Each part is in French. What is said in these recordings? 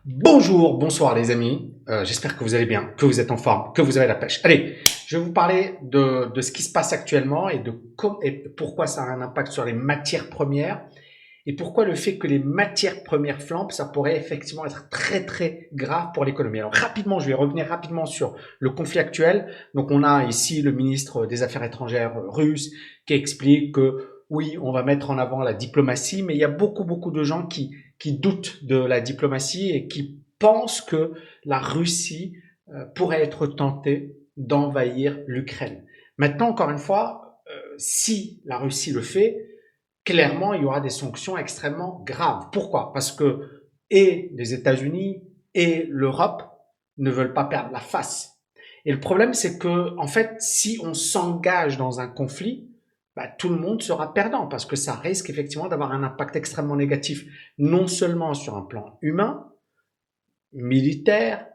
Bonjour, bonsoir les amis. J'espère que vous allez bien, que vous êtes en forme, que vous avez la pêche. Allez, je vais vous parler de ce qui se passe actuellement et pourquoi ça a un impact sur les matières premières et pourquoi le fait que les matières premières flambent, ça pourrait effectivement être très très grave pour l'économie. Alors rapidement, je vais revenir rapidement sur le conflit actuel. Donc on a ici le ministre des Affaires étrangères russe qui explique que oui, on va mettre en avant la diplomatie, mais il y a beaucoup de gens qui doutent de la diplomatie et qui pensent que la Russie pourrait être tentée d'envahir l'Ukraine. Maintenant, encore une fois, si la Russie le fait, clairement, il y aura des sanctions extrêmement graves. Pourquoi? Parce que et les États-Unis et l'Europe ne veulent pas perdre la face. Et le problème, c'est que, en fait, si on s'engage dans un conflit, bah, tout le monde sera perdant parce que ça risque effectivement d'avoir un impact extrêmement négatif, non seulement sur un plan humain, militaire,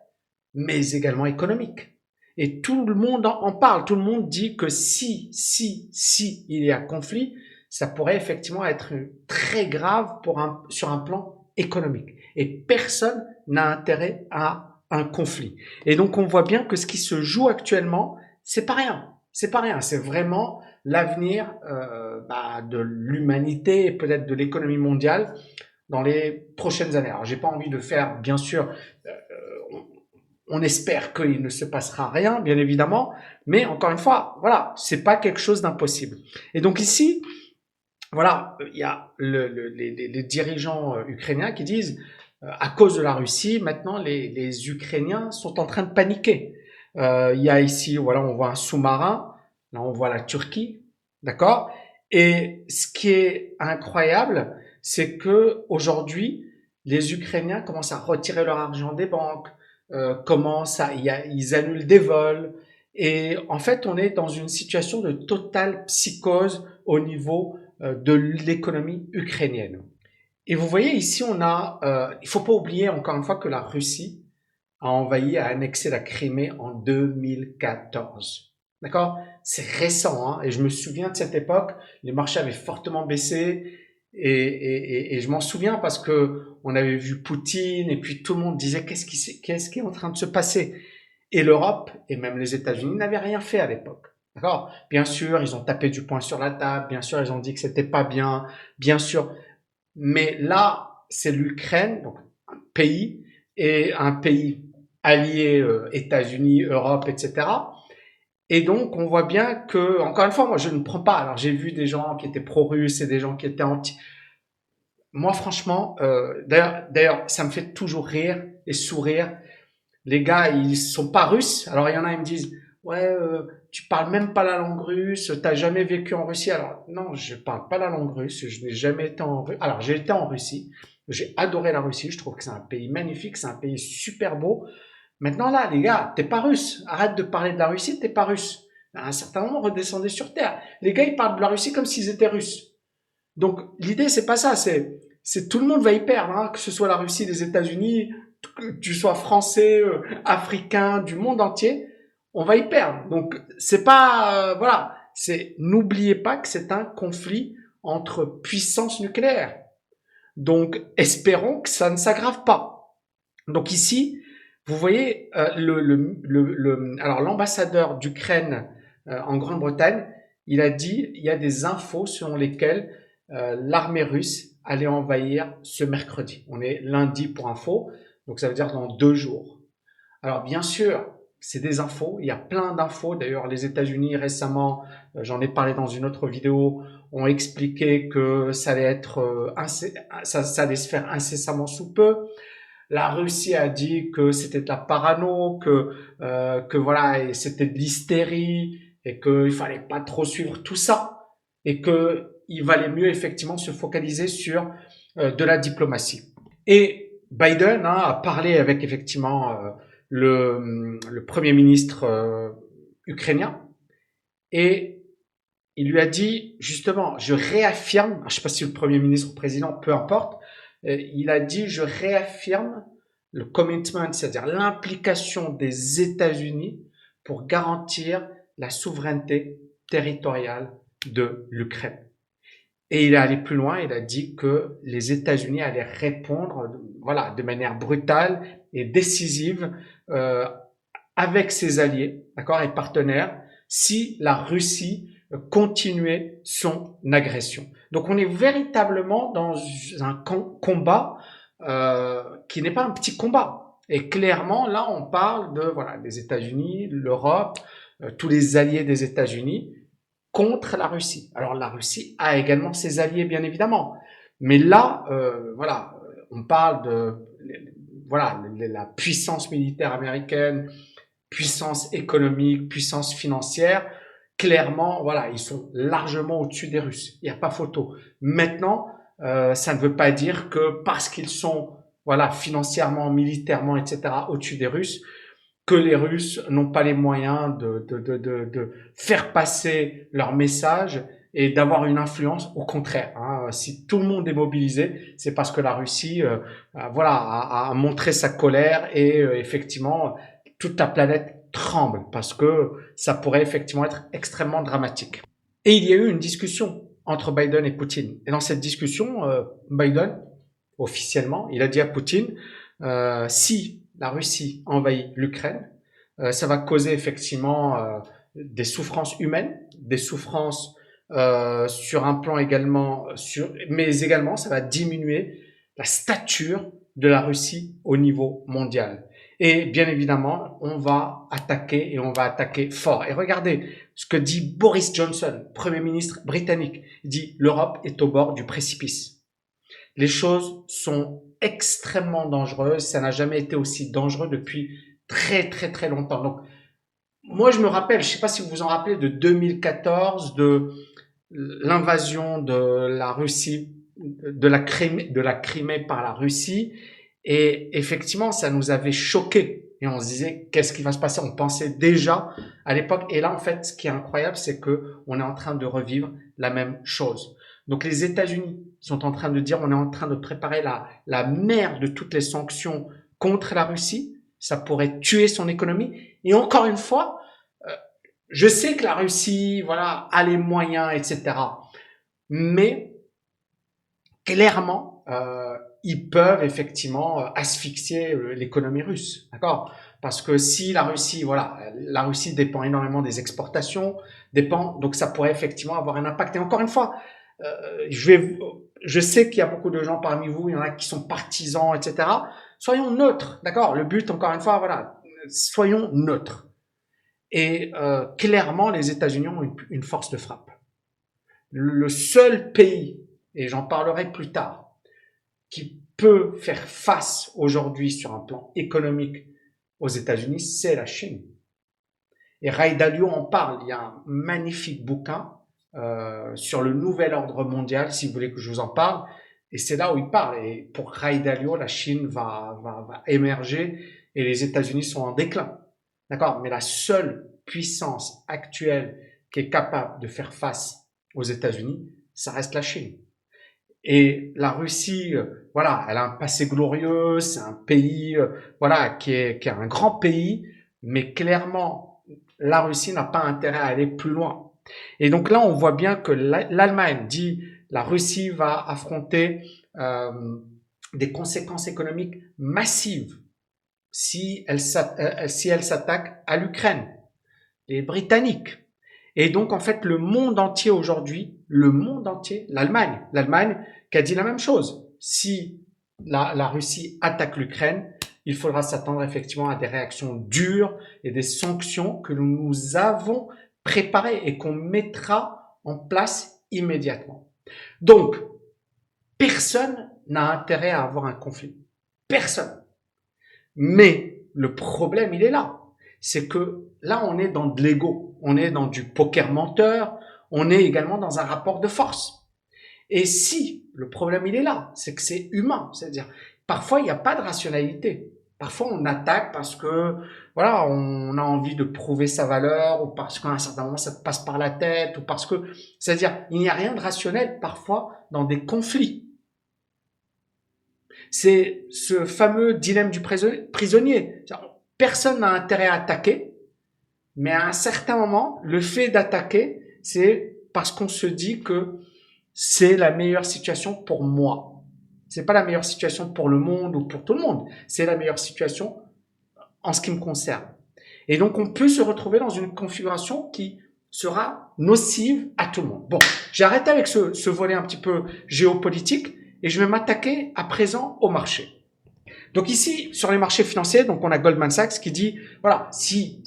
mais également économique. Et tout le monde en parle, tout le monde dit que si il y a conflit, ça pourrait effectivement être très grave sur un plan économique. Et personne n'a intérêt à un conflit. Et donc on voit bien que ce qui se joue actuellement, c'est pas rien. C'est pas rien. C'est vraiment l'avenir de l'humanité et peut-être de l'économie mondiale dans les prochaines années. Alors j'ai pas envie de faire, bien sûr, on espère qu'il ne se passera rien, bien évidemment, mais encore une fois, voilà, c'est pas quelque chose d'impossible. Et donc ici, voilà, il y a les dirigeants ukrainiens qui disent, à cause de la Russie, maintenant les Ukrainiens sont en train de paniquer. Il y a ici, voilà, on voit un sous-marin, là on voit la Turquie, d'accord. Et ce qui est incroyable, c'est que aujourd'hui, les Ukrainiens commencent à retirer leur argent des banques, ils annulent des vols, et en fait, on est dans une situation de totale psychose au niveau de l'économie ukrainienne. Et vous voyez ici, il faut pas oublier encore une fois que la Russie a annexé la Crimée en 2014. D'accord? C'est récent, hein, et je me souviens de cette époque, les marchés avaient fortement baissé, et je m'en souviens parce que on avait vu Poutine, et puis tout le monde disait qu'est-ce qui est en train de se passer? Et l'Europe, et même les États-Unis, n'avaient rien fait à l'époque. D'accord? Bien sûr, ils ont tapé du poing sur la table, bien sûr, ils ont dit que c'était pas bien, bien sûr. Mais là, c'est l'Ukraine, donc un pays, et un pays allié États-Unis, Europe, etc. Et donc, on voit bien que, encore une fois, moi, je ne prends pas. Alors, j'ai vu des gens qui étaient pro-russes et des gens qui étaient anti. Moi, franchement, d'ailleurs, ça me fait toujours rire et sourire. Les gars, ils sont pas russes. Alors, il y en a, ils me disent, ouais, tu parles même pas la langue russe, t'as jamais vécu en Russie. Alors, non, je parle pas la langue russe, je n'ai jamais été en Russie. Alors, j'ai été en Russie. J'ai adoré la Russie. Je trouve que c'est un pays magnifique, c'est un pays super beau. Maintenant, là, les gars, t'es pas russe. Arrête de parler de la Russie, t'es pas russe. À un certain moment, redescendez sur terre. Les gars, ils parlent de la Russie comme s'ils étaient russes. Donc l'idée c'est pas ça, c'est tout le monde va y perdre, hein, que ce soit la Russie, les États-Unis, que tu sois français, africain, du monde entier, on va y perdre. Donc c'est pas voilà, c'est n'oubliez pas que c'est un conflit entre puissances nucléaires. Donc espérons que ça ne s'aggrave pas. Donc ici, vous voyez alors l'ambassadeur d'Ukraine en Grande-Bretagne, il a dit il y a des infos selon lesquelles l'armée russe allait envahir ce mercredi. On est lundi pour info, donc ça veut dire dans 2 jours. Alors bien sûr, c'est des infos, il y a plein d'infos. D'ailleurs, les États-Unis récemment, j'en ai parlé dans une autre vidéo, ont expliqué que ça allait être ça allait se faire incessamment sous peu. La Russie a dit que c'était de la parano, que voilà, et c'était de l'hystérie et qu'il fallait pas trop suivre tout ça et que il valait mieux effectivement se focaliser sur de la diplomatie. Et Biden hein, a parlé avec effectivement le premier ministre ukrainien et il lui a dit justement, je réaffirme, je ne sais pas si le premier ministre ou le président, peu importe, il a dit, je réaffirme le commitment, c'est-à-dire l'implication des États-Unis pour garantir la souveraineté territoriale de l'Ukraine. Et il est allé plus loin, il a dit que les États-Unis allaient répondre, voilà, de manière brutale et décisive euh, avec ses alliés, d'accord, et partenaires, si la Russie continuait son agression. Donc on est véritablement dans un combat qui n'est pas un petit combat. Et clairement, là, on parle de voilà des États-Unis, l'Europe, tous les alliés des États-Unis contre la Russie. Alors la Russie a également ses alliés, bien évidemment, mais là, voilà, on parle de voilà la puissance militaire américaine, puissance économique, puissance financière. Clairement, voilà, ils sont largement au-dessus des Russes. Il n'y a pas photo. Maintenant, ça ne veut pas dire que parce qu'ils sont, voilà, financièrement, militairement, etc., au-dessus des Russes, que les Russes n'ont pas les moyens de faire passer leur message et d'avoir une influence. Au contraire, hein, si tout le monde est mobilisé, c'est parce que la Russie, voilà, a montré sa colère et effectivement, toute la planète tremble parce que ça pourrait effectivement être extrêmement dramatique. Et il y a eu une discussion entre Biden et Poutine. Et dans cette discussion, Biden, officiellement, il a dit à Poutine, si la Russie envahit l'Ukraine, ça va causer effectivement des souffrances humaines, des souffrances sur un plan également, mais également ça va diminuer la stature de la Russie au niveau mondial. Et bien évidemment, on va attaquer et on va attaquer fort. Et regardez ce que dit Boris Johnson, Premier ministre britannique. Il dit l'Europe est au bord du précipice. Les choses sont extrêmement dangereuses. Ça n'a jamais été aussi dangereux depuis très très très longtemps. Donc moi je me rappelle, je ne sais pas si vous vous en rappelez de 2014, de l'invasion de la Russie, de la Crimée par la Russie. Et effectivement, ça nous avait choqués. Et on se disait, qu'est-ce qui va se passer? On pensait déjà à l'époque. Et là, en fait, ce qui est incroyable, c'est que on est en train de revivre la même chose. Donc, les États-Unis sont en train de dire, on est en train de préparer la mer de toutes les sanctions contre la Russie. Ça pourrait tuer son économie. Et encore une fois, je sais que la Russie, voilà, a les moyens, etc. Mais clairement, ils peuvent effectivement asphyxier l'économie russe, d'accord? Parce que si la Russie, voilà, la Russie dépend énormément des exportations, dépend, donc ça pourrait effectivement avoir un impact. Et encore une fois, je sais qu'il y a beaucoup de gens parmi vous, il y en a qui sont partisans, etc. Soyons neutres, d'accord? Le but, encore une fois, voilà, soyons neutres. Et clairement, les États-Unis ont une force de frappe. Le seul pays, et j'en parlerai plus tard, qui peut faire face aujourd'hui sur un plan économique aux États-Unis, c'est la Chine. Et Ray Dalio en parle. Il y a un magnifique bouquin sur le nouvel ordre mondial, si vous voulez que je vous en parle. Et c'est là où il parle. Et pour Ray Dalio, la Chine va émerger et les États-Unis sont en déclin. D'accord? Mais la seule puissance actuelle qui est capable de faire face aux États-Unis, ça reste la Chine. Et la Russie, voilà, elle a un passé glorieux, c'est un pays, voilà, qui est un grand pays, mais clairement, la Russie n'a pas intérêt à aller plus loin. Et donc là, on voit bien que l'Allemagne dit la Russie va affronter des conséquences économiques massives si elle s'attaque à l'Ukraine. Les Britanniques. Et donc, en fait, le monde entier aujourd'hui, le monde entier, l'Allemagne qui a dit la même chose. Si la Russie attaque l'Ukraine, il faudra s'attendre effectivement à des réactions dures et des sanctions que nous avons préparées et qu'on mettra en place immédiatement. Donc, personne n'a intérêt à avoir un conflit. Personne. Mais le problème, il est là. C'est que là, on est dans de l'ego. On est dans du poker menteur. On est également dans un rapport de force. Et si le problème, il est là, c'est que c'est humain. C'est-à-dire, parfois, il n'y a pas de rationalité. Parfois, on attaque parce que, voilà, on a envie de prouver sa valeur, ou parce qu'à un certain moment, ça te passe par la tête, ou parce que, c'est-à-dire, il n'y a rien de rationnel, parfois, dans des conflits. C'est ce fameux dilemme du prisonnier. Personne n'a intérêt à attaquer, mais à un certain moment, le fait d'attaquer, c'est parce qu'on se dit que c'est la meilleure situation pour moi. C'est pas la meilleure situation pour le monde ou pour tout le monde. C'est la meilleure situation en ce qui me concerne. Et donc, on peut se retrouver dans une configuration qui sera nocive à tout le monde. Bon, j'ai arrêté avec ce volet un petit peu géopolitique et je vais m'attaquer à présent au marché. Donc ici, sur les marchés financiers, donc on a Goldman Sachs qui dit, voilà, si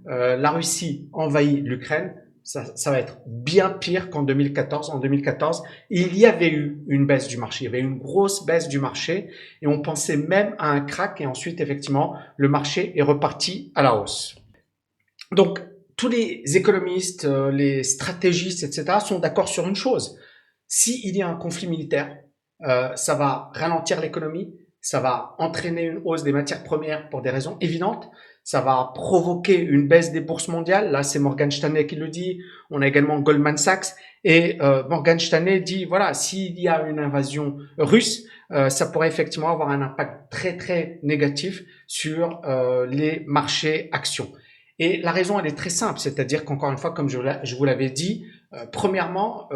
la Russie envahit l'Ukraine, ça va être bien pire qu'en 2014. En 2014, il y avait eu une baisse du marché, il y avait une grosse baisse du marché et on pensait même à un crack et ensuite, effectivement, le marché est reparti à la hausse. Donc, tous les économistes, les stratégistes, etc., sont d'accord sur une chose. S'il y a un conflit militaire, ça va ralentir l'économie, ça va entraîner une hausse des matières premières pour des raisons évidentes, ça va provoquer une baisse des bourses mondiales. Là, c'est Morgan Stanley qui le dit. On a également Goldman Sachs. Et Morgan Stanley dit, voilà, s'il y a une invasion russe, ça pourrait effectivement avoir un impact très, très négatif sur les marchés actions. Et la raison, elle est très simple, c'est-à-dire qu'encore une fois, comme je vous l'avais dit, premièrement,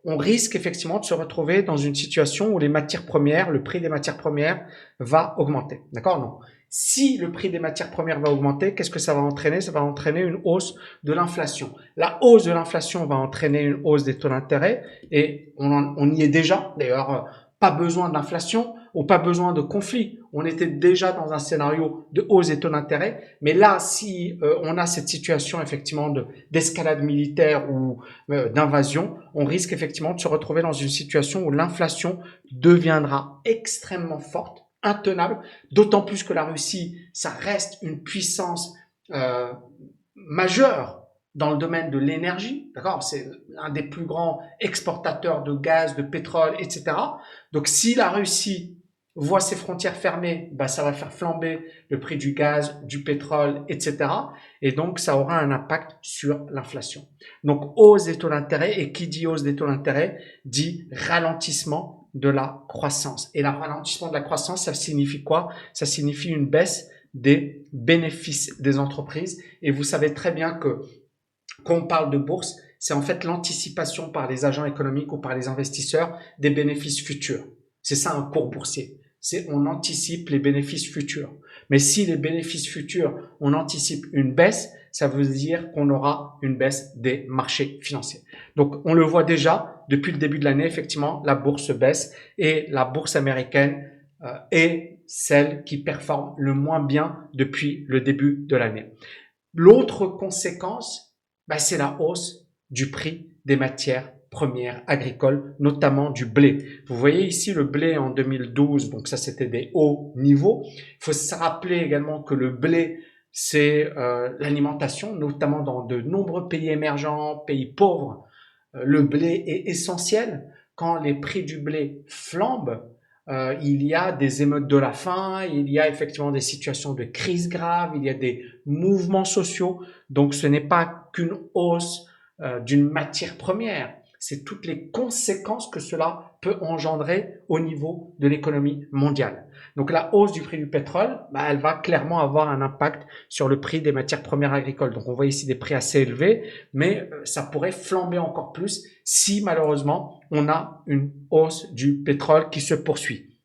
on risque effectivement de se retrouver dans une situation où les matières premières, le prix des matières premières va augmenter. D'accord? Non. Si le prix des matières premières va augmenter, qu'est-ce que ça va entraîner? Ça va entraîner une hausse de l'inflation. La hausse de l'inflation va entraîner une hausse des taux d'intérêt et on y est déjà. D'ailleurs, pas besoin d'inflation ou pas besoin de conflit. On était déjà dans un scénario de hausse des taux d'intérêt, mais là, si on a cette situation effectivement d'escalade militaire ou d'invasion, on risque effectivement de se retrouver dans une situation où l'inflation deviendra extrêmement forte, intenable, d'autant plus que la Russie, ça reste une puissance majeure dans le domaine de l'énergie, d'accord? C'est l'un des plus grands exportateurs de gaz, de pétrole, etc. Donc, si la Russie voit ses frontières fermées, bah, ça va faire flamber le prix du gaz, du pétrole, etc. Et donc, ça aura un impact sur l'inflation. Donc, hausse des taux d'intérêt, et qui dit hausse des taux d'intérêt dit ralentissement de la croissance. Et le ralentissement de la croissance, ça signifie quoi? Ça signifie une baisse des bénéfices des entreprises. Et vous savez très bien que quand on parle de bourse, c'est en fait l'anticipation par les agents économiques ou par les investisseurs des bénéfices futurs. C'est ça un cours boursier. C'est on anticipe les bénéfices futurs. Mais si les bénéfices futurs, on anticipe une baisse, ça veut dire qu'on aura une baisse des marchés financiers. Donc on le voit déjà depuis le début de l'année, effectivement, la bourse baisse et la bourse américaine est celle qui performe le moins bien depuis le début de l'année. L'autre conséquence, c'est la hausse du prix des matières premières agricoles, notamment du blé. Vous voyez ici le blé en 2012, donc ça c'était des hauts niveaux. Il faut se rappeler également que le blé, c'est l'alimentation, notamment dans de nombreux pays émergents, pays pauvres. Le blé est essentiel. Quand les prix du blé flambent, il y a des émeutes de la faim, il y a effectivement des situations de crise grave, il y a des mouvements sociaux. Donc ce n'est pas qu'une hausse d'une matière première, c'est toutes les conséquences que cela peut engendrer au niveau de l'économie mondiale. Donc la hausse du prix du pétrole, elle va clairement avoir un impact sur le prix des matières premières agricoles. Donc on voit ici des prix assez élevés, mais ça pourrait flamber encore plus si malheureusement on a une hausse du pétrole qui se poursuit.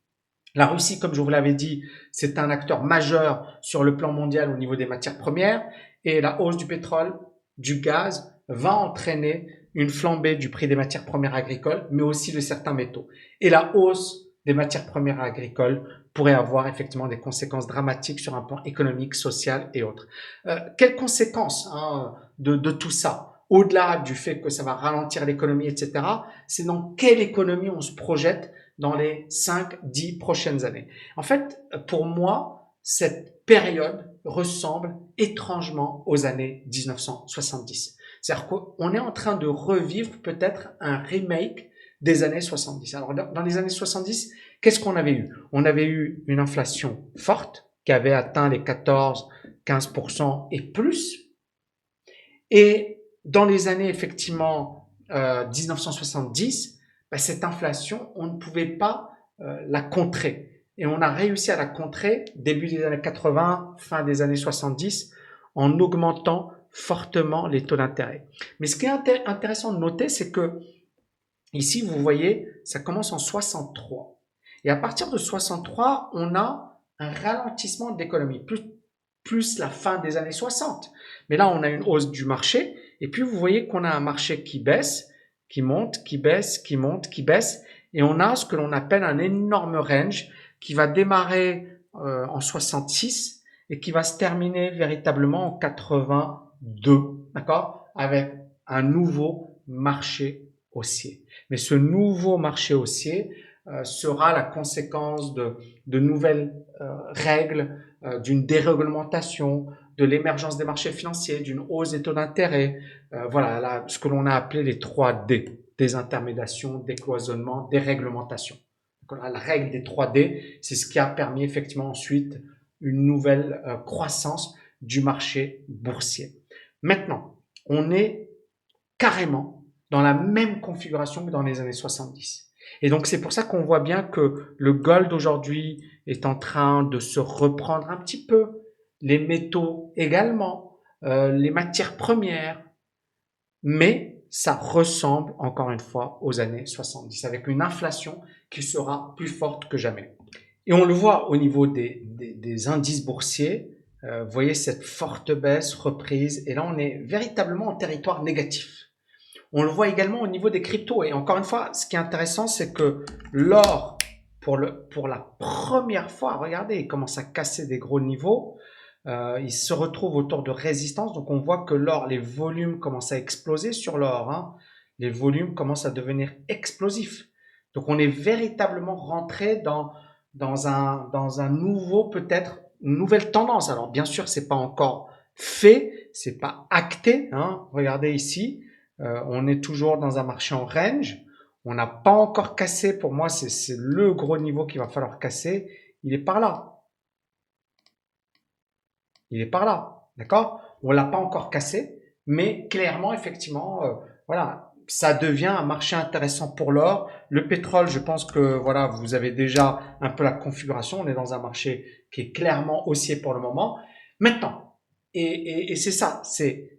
La Russie, comme je vous l'avais dit, c'est un acteur majeur sur le plan mondial au niveau des matières premières et la hausse du pétrole, du gaz va entraîner une flambée du prix des matières premières agricoles, mais aussi de certains métaux. Et la hausse des matières premières agricoles pourrait avoir effectivement des conséquences dramatiques sur un plan économique, social et autres. Quelles conséquences de tout ça? Au-delà du fait que ça va ralentir l'économie, etc., c'est dans quelle économie on se projette dans les 5-10 prochaines années. En fait, pour moi, cette période ressemble étrangement aux années 1970. C'est-à-dire qu'on est en train de revivre peut-être un remake des années 70. Alors, dans les années 70, qu'est-ce qu'on avait eu? On avait eu une inflation forte qui avait atteint les 14-15% et plus. Et dans les années, effectivement, 1970, cette inflation, on ne pouvait pas la contrer. Et on a réussi à la contrer début des années 80, fin des années 70, en augmentant fortement les taux d'intérêt. Mais ce qui est intéressant de noter, c'est que Ici, vous voyez, ça commence en 63. Et à partir de 63, on a un ralentissement de l'économie, plus la fin des années 60. Mais là, on a une hausse du marché. Et puis, vous voyez qu'on a un marché qui baisse, qui monte, qui baisse, qui monte, qui baisse. Et on a ce que l'on appelle un énorme range qui va démarrer en 66 et qui va se terminer véritablement en 82, d'accord, avec un nouveau marché haussier. Mais ce nouveau marché haussier sera la conséquence de nouvelles règles, d'une déréglementation, de l'émergence des marchés financiers, d'une hausse des taux d'intérêt. Voilà, là, ce que l'on a appelé les 3 D, désintermédiation, décloisonnement, déréglementation. Donc, la règle des 3 D, c'est ce qui a permis effectivement ensuite une nouvelle croissance du marché boursier. Maintenant, on est carrément dans la même configuration que dans les années 70. Et donc c'est pour ça qu'on voit bien que le gold aujourd'hui est en train de se reprendre un petit peu, les métaux également, les matières premières, mais ça ressemble encore une fois aux années 70, avec une inflation qui sera plus forte que jamais. Et on le voit au niveau des indices boursiers, vous voyez cette forte baisse, reprise, et là on est véritablement en territoire négatif. On le voit également au niveau des cryptos. Et encore une fois, ce qui est intéressant, c'est que l'or, pour la première fois, regardez, il commence à casser des gros niveaux. Il se retrouve autour de résistance. Donc on voit que l'or, les volumes commencent à exploser sur l'or. Hein. Les volumes commencent à devenir explosifs. Donc on est véritablement rentré dans un nouveau, peut-être, une nouvelle tendance. Alors bien sûr, c'est pas encore fait, c'est pas acté. Hein. Regardez ici. On est toujours dans un marché en range. On n'a pas encore cassé. Pour moi, c'est le gros niveau qu'il va falloir casser. Il est par là. Il est par là. D'accord? On l'a pas encore cassé. Mais clairement, effectivement, voilà, ça devient un marché intéressant pour l'or. Le pétrole, je pense que voilà, vous avez déjà un peu la configuration. On est dans un marché qui est clairement haussier pour le moment. Maintenant, et c'est ça, c'est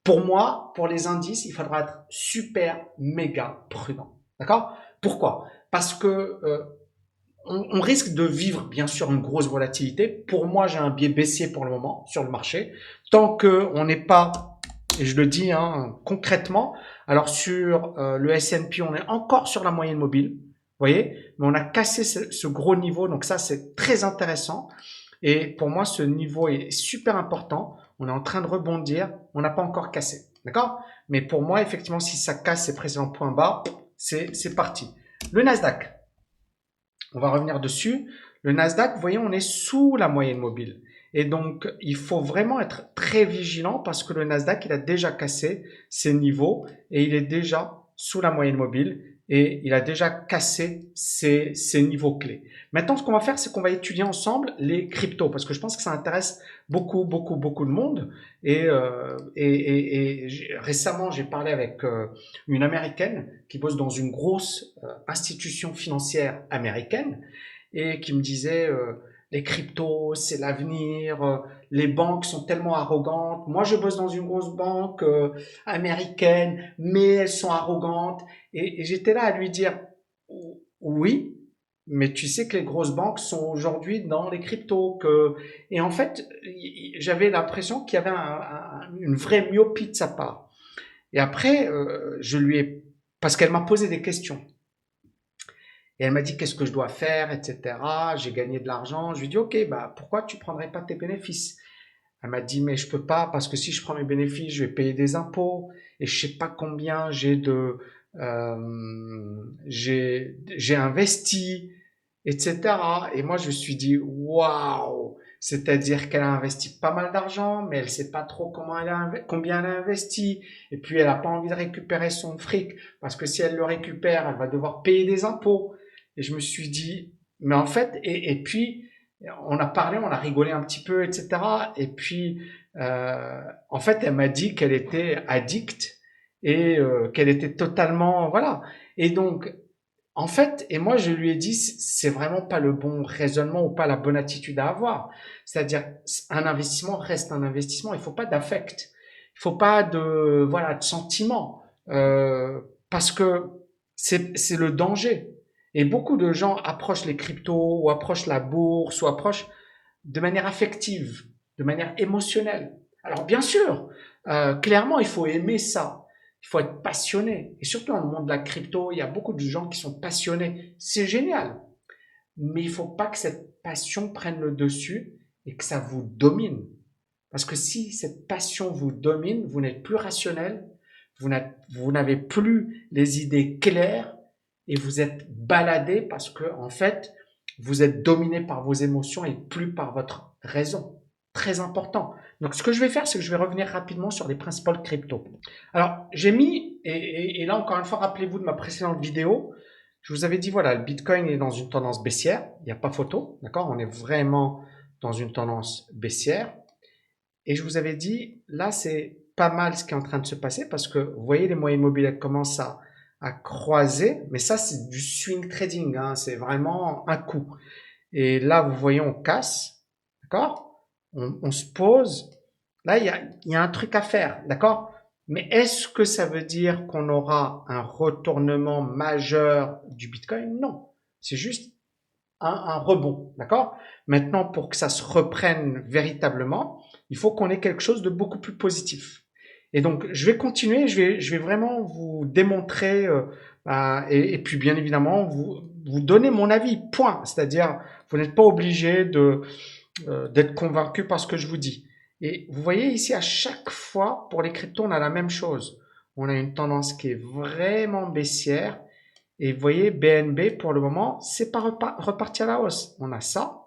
pour moi, pour les indices, il faudra être super méga prudent. D'accord? Pourquoi? Parce que on risque de vivre bien sûr une grosse volatilité. Pour moi, j'ai un biais baissier pour le moment sur le marché. Tant que on n'est pas, et je le dis hein, concrètement, alors sur le S&P, on est encore sur la moyenne mobile. Vous voyez? Mais on a cassé ce gros niveau, donc ça c'est très intéressant. Et pour moi, ce niveau est super important. On est en train de rebondir. On n'a pas encore cassé. D'accord? Mais pour moi, effectivement, si ça casse ces précédents points bas, c'est parti. Le Nasdaq, on va revenir dessus. Le Nasdaq, vous voyez, on est sous la moyenne mobile. Et donc, il faut vraiment être très vigilant parce que le Nasdaq, il a déjà cassé ses niveaux et il est déjà sous la moyenne mobile et il a déjà cassé ses niveaux clés. Maintenant, ce qu'on va faire, c'est qu'on va étudier ensemble les cryptos parce que je pense que ça intéresse beaucoup, beaucoup, beaucoup de monde. Récemment, j'ai parlé avec une Américaine qui bosse dans une grosse institution financière américaine et qui me disait les cryptos, c'est l'avenir, les banques sont tellement arrogantes. Moi, je bosse dans une grosse banque américaine, mais elles sont arrogantes. Et j'étais là à lui dire, oui, mais tu sais que les grosses banques sont aujourd'hui dans les cryptos. Et en fait, j'avais l'impression qu'il y avait une vraie myopie de sa part. Et après, je lui ai, parce qu'elle m'a posé des questions. Et elle m'a dit qu'est-ce que je dois faire, etc. J'ai gagné de l'argent. Je lui ai dit, OK, bah, pourquoi tu prendrais pas tes bénéfices? Elle m'a dit, mais je peux pas parce que si je prends mes bénéfices, je vais payer des impôts et je sais pas combien j'ai investi, etc. Et moi, je me suis dit, waouh! C'est-à-dire qu'elle a investi pas mal d'argent, mais elle sait pas trop combien elle a investi. Et puis, elle a pas envie de récupérer son fric parce que si elle le récupère, elle va devoir payer des impôts. Et je me suis dit, mais en fait, et puis, on a parlé, on a rigolé un petit peu, etc. Et puis, en fait, elle m'a dit qu'elle était addicte et qu'elle était totalement, voilà. Et donc, en fait, et moi je lui ai dit, c'est vraiment pas le bon raisonnement ou pas la bonne attitude à avoir. C'est-à-dire, un investissement reste un investissement. Il faut pas d'affect, il faut pas de, voilà, de sentiment, parce que C'est le danger. Et beaucoup de gens approchent les cryptos ou approchent la bourse ou approchent de manière affective, de manière émotionnelle. Alors bien sûr, clairement, il faut aimer ça. Il faut être passionné. Et surtout dans le monde de la crypto, il y a beaucoup de gens qui sont passionnés. C'est génial. Mais il faut pas que cette passion prenne le dessus et que ça vous domine. Parce que si cette passion vous domine, vous n'êtes plus rationnel, vous n'avez plus les idées claires et vous êtes baladé parce que, en fait, vous êtes dominé par vos émotions et plus par votre raison. Très important. Donc, ce que je vais faire, c'est que je vais revenir rapidement sur les principales cryptos. Alors, j'ai mis, et là encore une fois, rappelez-vous de ma précédente vidéo, je vous avais dit, voilà, le Bitcoin est dans une tendance baissière. Il n'y a pas photo, d'accord? On est vraiment dans une tendance baissière. Et je vous avais dit, là, c'est pas mal ce qui est en train de se passer parce que vous voyez, les moyennes mobiles elles commencent à croiser. Mais ça, c'est du swing trading, hein, c'est vraiment un coup. Et là, vous voyez, on casse, d'accord? On se pose. Là, il y a un truc à faire, d'accord? Mais est-ce que ça veut dire qu'on aura un retournement majeur du Bitcoin? Non. C'est juste un rebond, d'accord? Maintenant, pour que ça se reprenne véritablement, il faut qu'on ait quelque chose de beaucoup plus positif. Et donc, je vais continuer, je vais vraiment vous démontrer, et puis bien évidemment, vous donner mon avis, point. C'est-à-dire, vous n'êtes pas obligé d'être convaincu par ce que je vous dis. Et vous voyez ici, à chaque fois, pour les cryptos, on a la même chose. On a une tendance qui est vraiment baissière. Et vous voyez, BNB, pour le moment, c'est pas reparti à la hausse. On a ça,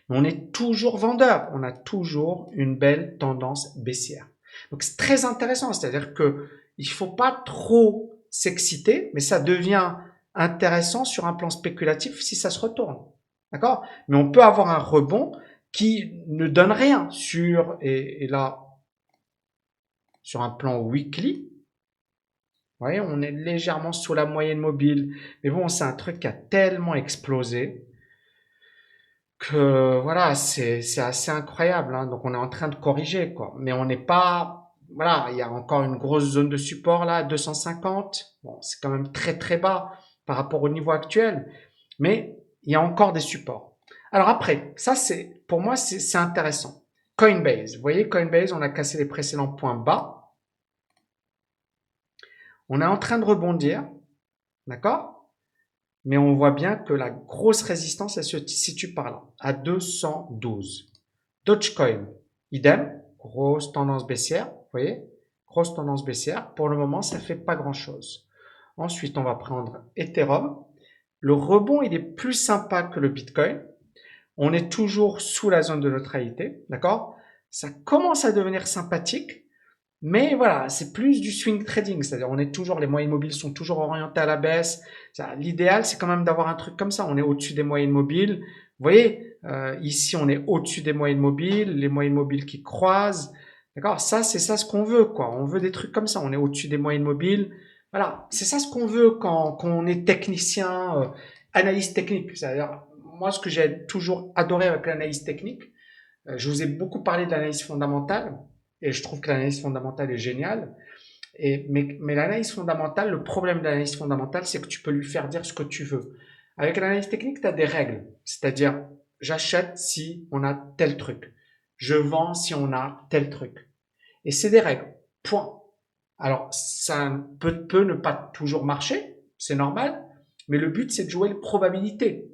mais on est toujours vendeur. On a toujours une belle tendance baissière. Donc, c'est très intéressant. C'est-à-dire que il faut pas trop s'exciter, mais ça devient intéressant sur un plan spéculatif si ça se retourne. D'accord? Mais on peut avoir un rebond qui ne donne rien et là, sur un plan weekly, vous voyez, on est légèrement sous la moyenne mobile. Mais bon, c'est un truc qui a tellement explosé que voilà, c'est assez incroyable, hein. Donc on est en train de corriger, quoi. Mais on n'est pas, voilà, il y a encore une grosse zone de support là, 250. Bon, c'est quand même très très bas par rapport au niveau actuel. Mais il y a encore des supports. Alors après, ça c'est, pour moi, c'est intéressant. Coinbase, vous voyez, Coinbase, on a cassé les précédents points bas. On est en train de rebondir, d'accord? Mais on voit bien que la grosse résistance, elle se situe par là, à 212. Dogecoin, idem, grosse tendance baissière, vous voyez, grosse tendance baissière. Pour le moment, ça fait pas grand-chose. Ensuite, on va prendre Ethereum. Le rebond, il est plus sympa que le Bitcoin. On est toujours sous la zone de neutralité, d'accord? Ça commence à devenir sympathique. Mais voilà, c'est plus du swing trading, c'est-à-dire on est toujours, les moyennes mobiles sont toujours orientées à la baisse. L'idéal, c'est quand même d'avoir un truc comme ça. On est au-dessus des moyennes mobiles. Vous voyez, ici, on est au-dessus des moyennes mobiles, les moyennes mobiles qui croisent. D'accord? Ça, c'est ça ce qu'on veut, quoi. On veut des trucs comme ça. On est au-dessus des moyennes mobiles. Voilà, c'est ça ce qu'on veut quand on est technicien, analyste technique. C'est-à-dire, moi, ce que j'ai toujours adoré avec l'analyse technique, je vous ai beaucoup parlé de l'analyse fondamentale et je trouve que l'analyse fondamentale est géniale. Mais l'analyse fondamentale, le problème de l'analyse fondamentale, c'est que tu peux lui faire dire ce que tu veux. Avec l'analyse technique, tu as des règles. C'est-à-dire, j'achète si on a tel truc. Je vends si on a tel truc. Et c'est des règles. Point. Alors, ça peut ne pas toujours marcher. C'est normal. Mais le but, c'est de jouer les probabilités,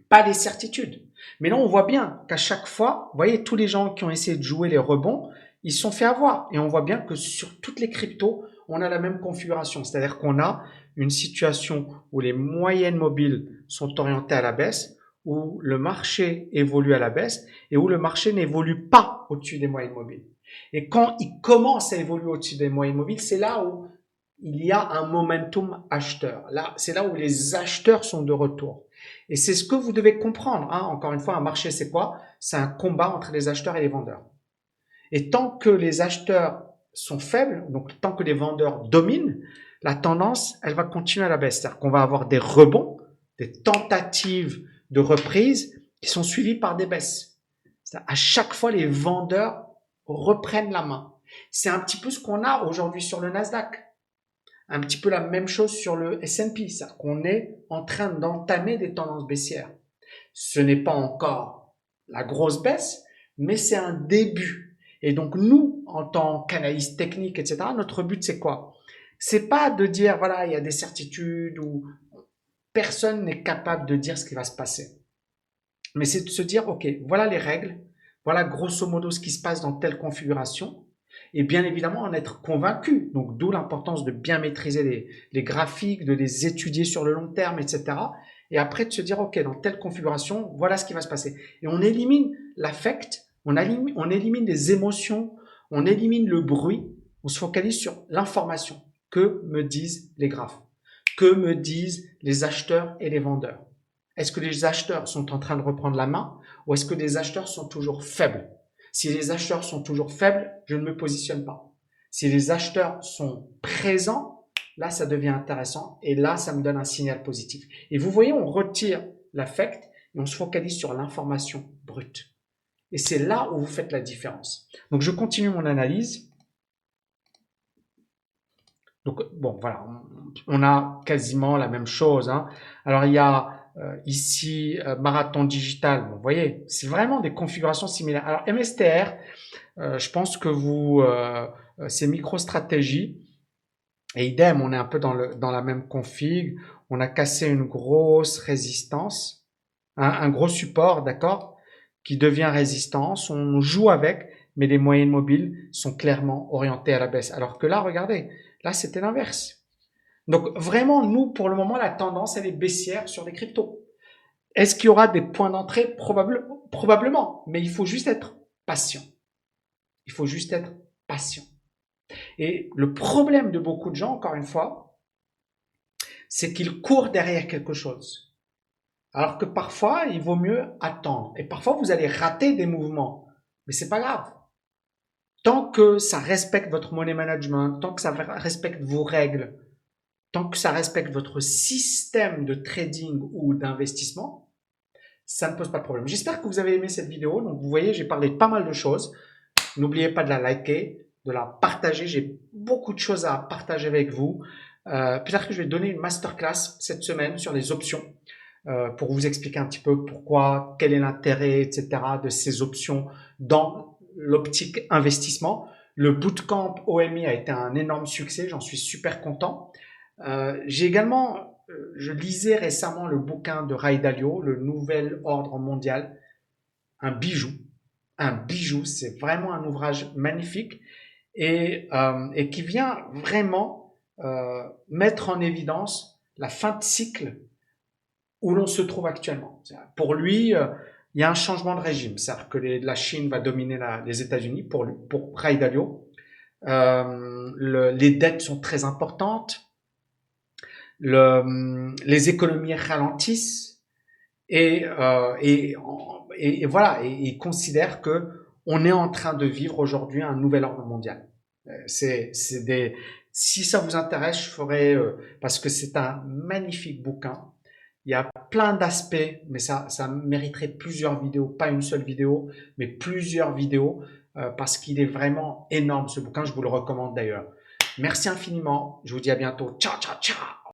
pas les certitudes. Mais là, on voit bien qu'à chaque fois, vous voyez, tous les gens qui ont essayé de jouer les rebonds, ils se sont fait avoir. Et on voit bien que sur toutes les cryptos, on a la même configuration. C'est-à-dire qu'on a une situation où les moyennes mobiles sont orientées à la baisse, où le marché évolue à la baisse et où le marché n'évolue pas au-dessus des moyennes mobiles. Et quand il commence à évoluer au-dessus des moyennes mobiles, c'est là où il y a un momentum acheteur. Là, c'est là où les acheteurs sont de retour. Et c'est ce que vous devez comprendre, hein. Encore une fois, un marché, c'est quoi? C'est un combat entre les acheteurs et les vendeurs. Et tant que les acheteurs sont faibles, donc tant que les vendeurs dominent, la tendance, elle va continuer à la baisse. C'est-à-dire qu'on va avoir des rebonds, des tentatives de reprise qui sont suivies par des baisses. À chaque fois, les vendeurs reprennent la main. C'est un petit peu ce qu'on a aujourd'hui sur le Nasdaq. un petit peu la même chose sur le S&P, c'est-à-dire qu'on est en train d'entamer des tendances baissières. Ce n'est pas encore la grosse baisse, mais c'est un début. Et donc nous, en tant qu'analyste technique, etc., notre but c'est quoi? C'est pas de dire voilà, il y a des certitudes ou personne n'est capable de dire ce qui va se passer. Mais c'est de se dire ok, voilà les règles, voilà grosso modo ce qui se passe dans telle configuration, et bien évidemment en être convaincu. Donc d'où l'importance de bien maîtriser les graphiques, de les étudier sur le long terme, etc. Et après de se dire ok, dans telle configuration, voilà ce qui va se passer. Et on élimine l'affect, on élimine les émotions, on élimine le bruit, on se focalise sur l'information. Que me disent les graphes? Que me disent les acheteurs et les vendeurs? Est-ce que les acheteurs sont en train de reprendre la main ou est-ce que les acheteurs sont toujours faibles? Si les acheteurs sont toujours faibles, je ne me positionne pas. Si les acheteurs sont présents, là, ça devient intéressant et là, ça me donne un signal positif. Et vous voyez, on retire l'affect et on se focalise sur l'information brute. Et c'est là où vous faites la différence. Donc, je continue mon analyse. Donc, bon, voilà, on a quasiment la même chose, hein. Alors, il y a ici Marathon Digital. Bon, vous voyez, c'est vraiment des configurations similaires. Alors, MSTR, je pense que c'est MicroStratégie. Et idem, on est un peu dans la même config. On a cassé une grosse résistance, un gros support, d'accord, qui devient résistance. On joue avec, mais les moyennes mobiles sont clairement orientées à la baisse. Alors que là, regardez, là, c'était l'inverse. Donc vraiment, nous, pour le moment, la tendance, elle est baissière sur les cryptos. Est-ce qu'il y aura des points d'entrée? Probablement, mais il faut juste être patient. Il faut juste être patient. Et le problème de beaucoup de gens, encore une fois, c'est qu'ils courent derrière quelque chose. Alors que parfois, il vaut mieux attendre. Et parfois, vous allez rater des mouvements. Mais c'est pas grave. Tant que ça respecte votre money management, tant que ça respecte vos règles, tant que ça respecte votre système de trading ou d'investissement, ça ne pose pas de problème. J'espère que vous avez aimé cette vidéo. Donc, vous voyez, j'ai parlé de pas mal de choses. N'oubliez pas de la liker, de la partager. J'ai beaucoup de choses à partager avec vous. Peut-être que je vais donner une masterclass cette semaine sur les options pour vous expliquer un petit peu pourquoi, quel est l'intérêt, etc. de ces options dans l'optique investissement. Le bootcamp OMI a été un énorme succès. J'en suis super content. J'ai également, je lisais récemment le bouquin de Ray Dalio, Le Nouvel Ordre Mondial, un bijou. Un bijou, c'est vraiment un ouvrage magnifique et qui vient vraiment mettre en évidence la fin de cycle où l'on se trouve actuellement. Pour lui, il y a un changement de régime, c'est-à-dire que la Chine va dominer les États-Unis pour Ray Dalio. Les dettes sont très importantes. Les économies ralentissent et voilà, et ils considèrent que on est en train de vivre aujourd'hui un nouvel ordre mondial. Si ça vous intéresse, je ferai parce que c'est un magnifique bouquin. Il y a plein d'aspects, mais ça mériterait plusieurs vidéos, pas une seule vidéo, mais plusieurs vidéos parce qu'il est vraiment énorme ce bouquin. Je vous le recommande d'ailleurs. Merci infiniment. Je vous dis à bientôt. Ciao, ciao, ciao.